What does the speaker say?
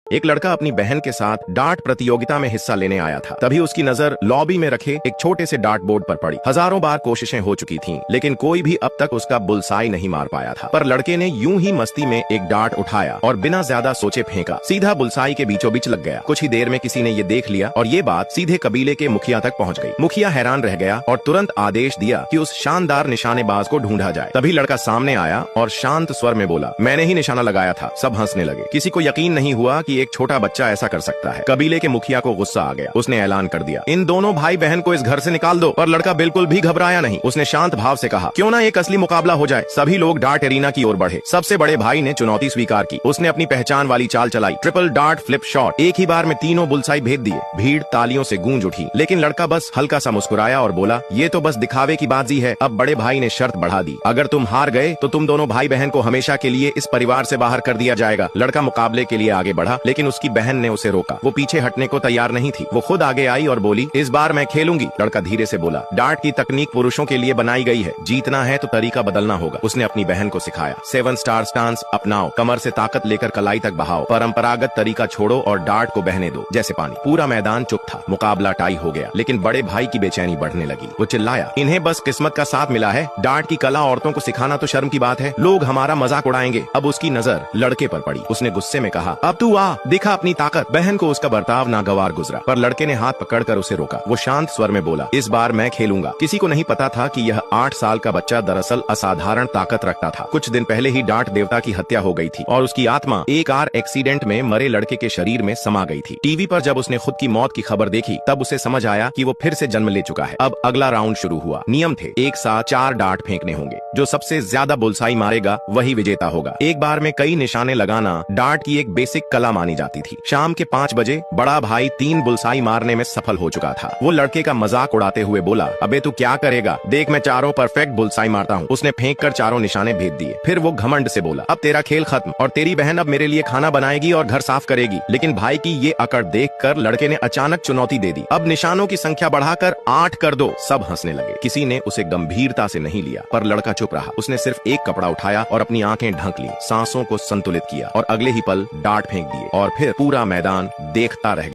एक लड़का अपनी बहन के साथ डार्ट प्रतियोगिता में हिस्सा लेने आया था। तभी उसकी नजर लॉबी में रखे एक छोटे से डार्ट बोर्ड पर पड़ी। हजारों बार कोशिशें हो चुकी थीं, लेकिन कोई भी अब तक उसका बुलसाई नहीं मार पाया था। पर लड़के ने यूं ही मस्ती में एक डार्ट उठाया और बिना ज्यादा सोचे फेंका। सीधा बुलसाई के बीचों बीच लग गया। कुछ ही देर में किसी ने ये देख लिया और ये बात सीधे कबीले के मुखिया तक पहुंच गई। मुखिया हैरान रह गया और तुरंत आदेश दिया कि उस शानदार निशानेबाज को ढूंढा जाए। तभी लड़का सामने आया और शांत स्वर में बोला, मैंने ही निशाना लगाया था। सब हंसने लगे। किसी को यकीन नहीं हुआ कि एक छोटा बच्चा ऐसा कर सकता है। कबीले के मुखिया को गुस्सा आ गया। उसने ऐलान कर दिया, इन दोनों भाई बहन को इस घर से निकाल दो। पर लड़का बिल्कुल भी घबराया नहीं। उसने शांत भाव से कहा, क्यों ना एक असली मुकाबला हो जाए। सभी लोग डार्ट एरिना की ओर बढ़े। सबसे बड़े भाई ने चुनौती स्वीकार की। उसने अपनी पहचान वाली चाल चलाई, ट्रिपल डार्ट फ्लिप शॉट। एक ही बार में तीनों बुलसाई भेद दिए। भीड़ तालियों से गूंज उठी, लेकिन लड़का बस हल्का सा मुस्कुराया और बोला, ये तो बस दिखावे की बाजी है। अब बड़े भाई ने शर्त बढ़ा दी, अगर तुम हार गए तो तुम दोनों भाई बहन को हमेशा के लिए इस परिवार से बाहर कर दिया जाएगा। लड़का मुकाबले के लिए आगे बढ़ा, लेकिन उसकी बहन ने उसे रोका। वो पीछे हटने को तैयार नहीं थी। वो खुद आगे आई और बोली, इस बार मैं खेलूंगी। लड़का धीरे से बोला, डार्ट की तकनीक पुरुषों के लिए बनाई गई है। जीतना है तो तरीका बदलना होगा। उसने अपनी बहन को सिखाया, 7 स्टार स्टांस अपनाओ, कमर से ताकत लेकर कलाई तक बहाओ, परंपरागत तरीका छोड़ो और डार्ट को बहने दो जैसे पानी। पूरा मैदान चुप था। मुकाबला टाई हो गया, लेकिन बड़े भाई की बेचैनी बढ़ने लगी। वो चिल्लाया, इन्हें बस किस्मत का साथ मिला है। डार्ट की कला औरतों को सिखाना तो शर्म की बात है। लोग हमारा मजाक उड़ाएंगे। अब उसकी नजर लड़के पर पड़ी। उसने गुस्से में कहा, अब तू आ, दिखा अपनी ताकत। बहन को उसका बर्ताव नागवार गुजरा, पर लड़के ने हाथ पकड़कर उसे रोका। वो शांत स्वर में बोला, इस बार मैं खेलूंगा। किसी को नहीं पता था कि यह 8 साल का बच्चा दरअसल असाधारण ताकत रखता था। कुछ दिन पहले ही डार्ट देवता की हत्या हो गई थी और उसकी आत्मा एक कार एक्सीडेंट में मरे लड़के के शरीर में समा गई थी। टीवी पर जब उसने खुद की मौत की खबर देखी, तब उसे समझ आया कि वो फिर से जन्म ले चुका है। अब अगला राउंड शुरू हुआ। नियम थे, एक साथ 4 डार्ट फेंकने होंगे। जो सबसे ज्यादा बुलसाई मारेगा वही विजेता होगा। एक बार में कई निशाने लगाना डार्ट की एक बेसिक कला मानी जाती थी। शाम के 5 बजे बड़ा भाई 3 बुलसाई मारने में सफल हो चुका था। वो लड़के का मजाक उड़ाते हुए बोला, अबे तू क्या करेगा, देख मैं चारों परफेक्ट बुलसाई मारता हूँ। उसने फेंक कर चारों निशाने भेज दिए। फिर वो घमंड से बोला, अब तेरा खेल खत्म और तेरी बहन अब मेरे लिए खाना बनाएगी और घर साफ करेगी। लेकिन भाई की ये अकड़ देखकर लड़के ने अचानक चुनौती दे दी, अब निशानों की संख्या बढ़ाकर 8 कर दो। सब हंसने लगे। किसी ने उसे गंभीरता से नहीं लिया, पर लड़का चुप रहा। उसने सिर्फ एक कपड़ा उठाया और अपनी आंखें ढक ली, सांसों को संतुलित किया और अगले ही पल डार्ट फेंक दिए और फिर पूरा मैदान देखता रह गया।